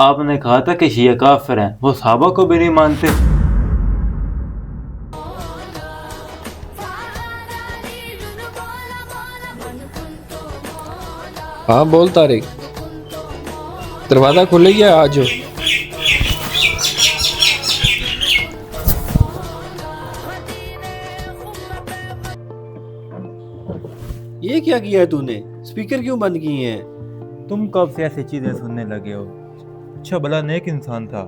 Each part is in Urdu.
آپ نے کہا تھا کہ شیعہ کافر ہیں، وہ صحابہ کو بھی نہیں مانتے۔ ہاں بول طارق، دروازہ کھلے گیا، آ جاؤ۔ یہ کیا کیا ہے تو نے؟ اسپیکر کیوں بند کیے ہیں؟ تم کب سے ایسی چیزیں سننے لگے ہو؟ اچھا بھلا نیک انسان تھا۔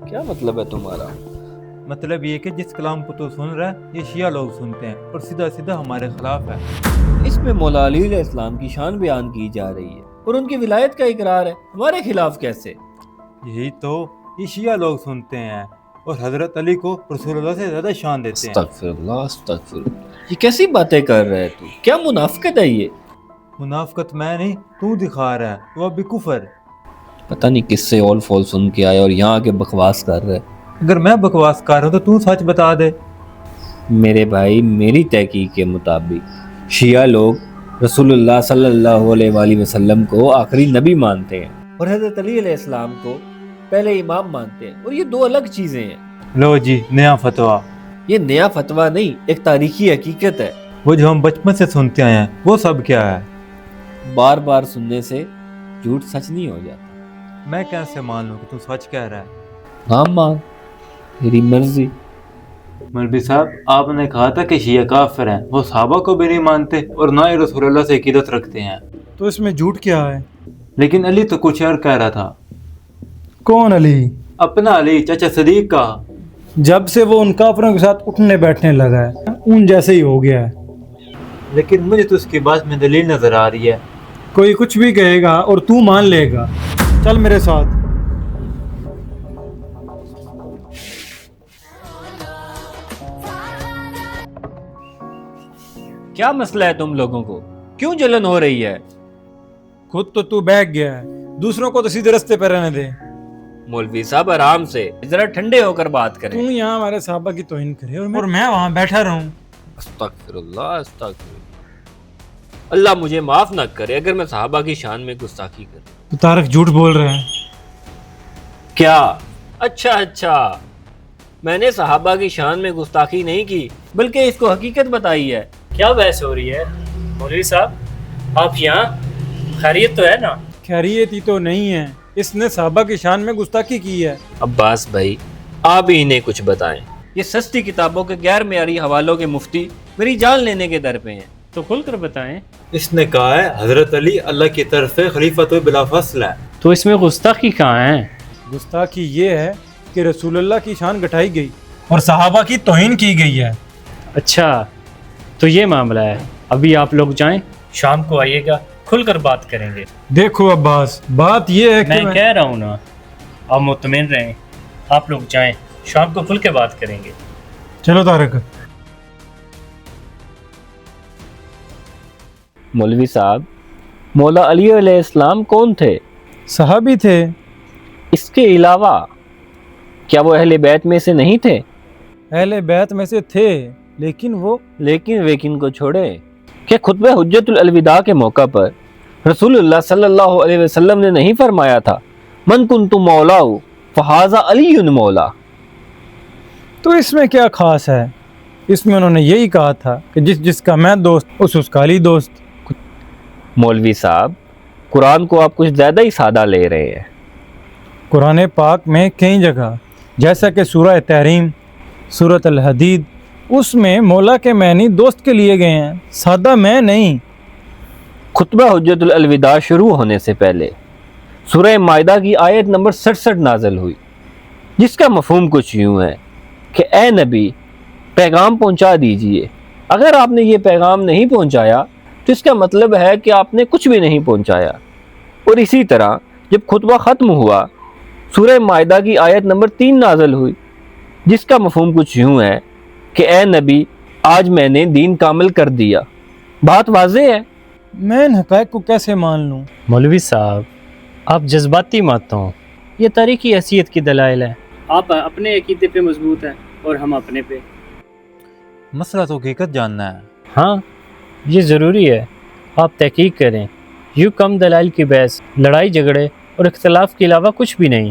کیا مطلب ہے تمہارا؟ مطلب یہ کہ جس کلام کو تو سن رہا ہے یہ شیعہ لوگ سنتے ہیں اور سیدھا سیدھا ہمارے خلاف ہے۔ اس میں مولا علی علیہ السلام کی شان بیان کی جا رہی ہے اور ان کی ولایت کا اقرار ہے، ہمارے خلاف کیسے؟ یہی تو یہ شیعہ لوگ سنتے ہیں اور حضرت علی کو رسول اللہ سے زیادہ شان دیتے ہیں۔ استغفر اللہ، استغفر اللہ، یہ کیسی باتیں کر رہے تو؟ کیا منافقت ہے یہ؟ منافقت میں نہیں، تو دکھا رہا ہے، وہ ابھی کفر۔ پتہ نہیں کس سے اول فول سن کے آئے اور یہاں کے بکواس کر رہے۔ اگر میں بکواس کر رہا ہوں تو سچ بتا دے۔ میرے بھائی، میری تحقیق کے مطابق شیعہ لوگ رسول اللہ صلی اللہ علیہ وآلہ وسلم کو آخری نبی مانتے ہیں اور حضرت علی علیہ السلام کو پہلے امام مانتے ہیں، اور یہ دو الگ چیزیں ہیں۔ لو جی، نیا فتویٰ۔ یہ نیا فتویٰ نہیں، ایک تاریخی حقیقت ہے۔ وہ جو ہم بچپن سے سنتے آئے ہیں وہ سب کیا ہے؟ بار بار سننے سے جھوٹ سچ نہیں ہو جاتا۔ میں کیسے مان لوں کہ تو سچ کہہ رہا ہے؟ ہاں مان، تیری مرضی۔ مولوی صاحب، آپ نے کہا تھا کہ شیعہ کافر ہیں، وہ صحابہ کو بھی نہیں مانتے اور نہ ہی رسول اللہ سے عقیدت رکھتے ہیں۔ تو اس میں جھوٹ کیا ہے؟ لیکن علی تو کچھ اور کہہ رہا تھا۔ کون علی؟ اپنا علی، چچا صدیق کا۔ جب سے وہ ان کافروں کے ساتھ اٹھنے بیٹھنے لگا ہے ان جیسے ہی ہو گیا ہے۔ لیکن مجھے تو اس کی بات میں دلیل نظر آ رہی ہے۔ کوئی کچھ بھی کہے گا اور تو مان لے گا؟ چل میرے ساتھ۔ کیا مسئلہ ہے تم لوگوں کو؟ کیوں جلن ہو رہی ہے؟ خود تو بیٹھ گیا ہے، دوسروں کو تو سیدھے رستے پہ رہنے دے۔ مولوی صاحب آرام سے، ذرا ٹھنڈے ہو کر بات کریں۔ تو یہاں ہمارے صحابہ کی توہین کرے اور میں وہاں بیٹھا رہوں۔ استغفر اللہ، استغفر اللہ۔ اللہ مجھے معاف نہ کرے اگر میں صحابہ کی شان میں گستاخی کروں۔ تو طارق جھوٹ بول رہا ہے۔ کیا؟ اچھا، میں نے صحابہ کی شان میں گستاخی نہیں کی بلکہ اس کو حقیقت بتائی ہے۔ کیا بحث ہو رہی ہے مولوی صاحب؟ آپ یہاں خیریت تو ہے نا؟ خیریت ہی تو نہیں ہے، اس نے صحابہ کی شان میں گستاخی کی ہے۔ عباس بھائی، آپ ہی انہیں کچھ بتائیں۔ یہ سستی کتابوں کے غیر معیاری حوالوں کے مفتی میری جان لینے کے در پہ ہیں۔ تو کھل کر بتائیں۔ اس نے کہا ہے حضرت علی اللہ کی طرف سے خلیفۃ بلا فصل ہے۔ تو اس میں گستاخی کہاں ہے؟ گستاخی یہ ہے کہ رسول اللہ کی شان گھٹائی گئی اور صحابہ کی توہین کی گئی ہے۔ اچھا، تو یہ معاملہ ہے۔ ابھی آپ لوگ جائیں، شام کو آئیے گا، کھل کر بات کریں گے۔ دیکھو عباس، بات یہ ہے کہ میں کہہ رہا ہوں نا، آپ مطمئن رہیں، آپ لوگ جائیں، شام کو کھل کے بات کریں گے۔ چلو طارق۔ مولوی صاحب، مولا علی علیہ السلام کون تھے؟ صحابی تھے۔ اس کے علاوہ کیا وہ اہل بیت میں سے نہیں تھے؟ اہل بیت میں سے تھے، لیکن ویکن کو چھوڑے کہ خطبہ حجت الوداع کے موقع پر رسول اللہ صلی اللہ علیہ وسلم نے نہیں فرمایا تھا من کنت مولا فہذا علی مولا؟ تو اس میں کیا خاص ہے؟ اس میں انہوں نے یہی کہا تھا کہ جس کا میں دوست اس کا علی دوست۔ مولوی صاحب، قرآن کو آپ کچھ زیادہ ہی سادہ لے رہے ہیں۔ قرآن پاک میں کئی جگہ، جیسا کہ سورہ تحریم، سورۃ الحدید، اس میں مولا کے معنی دوست کے لیے گئے ہیں، سادہ میں نہیں۔ خطبہ حجت الوداع شروع ہونے سے پہلے سورہ مائدہ کی آیت نمبر 67 نازل ہوئی، جس کا مفہوم کچھ یوں ہے کہ اے نبی، پیغام پہنچا دیجئے۔ اگر آپ نے یہ پیغام نہیں پہنچایا تو اس کا مطلب ہے کہ آپ نے کچھ بھی نہیں پہنچایا۔ اور اسی طرح جب خطبہ ختم ہوا، سورہ مائدہ کی آیت نمبر 3 نازل ہوئی، جس کا مفہوم کچھ یوں ہے کہ اے نبی، آج میں نے دین کامل کر دیا۔ بات واضح ہے۔ میں ان حقائق کو کیسے مان لوں؟ مولوی صاحب، آپ جذباتی مت ہوں، یہ تاریخی حیثیت کی دلائل ہے۔ آپ اپنے عقیدے پہ مضبوط ہیں اور ہم اپنے پہ۔ مسئلہ تو حقیقت جاننا ہے۔ ہاں، یہ ضروری ہے۔ آپ تحقیق کریں، یوں کم دلائل کی بحث لڑائی جھگڑے اور اختلاف کے علاوہ کچھ بھی نہیں۔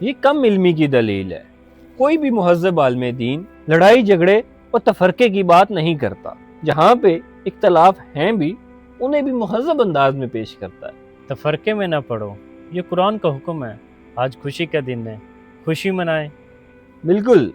یہ کم علمی کی دلیل ہے۔ کوئی بھی مہذب عالم دین لڑائی جھگڑے اور تفرقے کی بات نہیں کرتا، جہاں پہ اختلاف ہیں بھی انہیں بھی مہذب انداز میں پیش کرتا ہے۔ تفرقے میں نہ پڑو، یہ قرآن کا حکم ہے۔ آج خوشی کا دن ہے، خوشی منائیں۔ بالکل،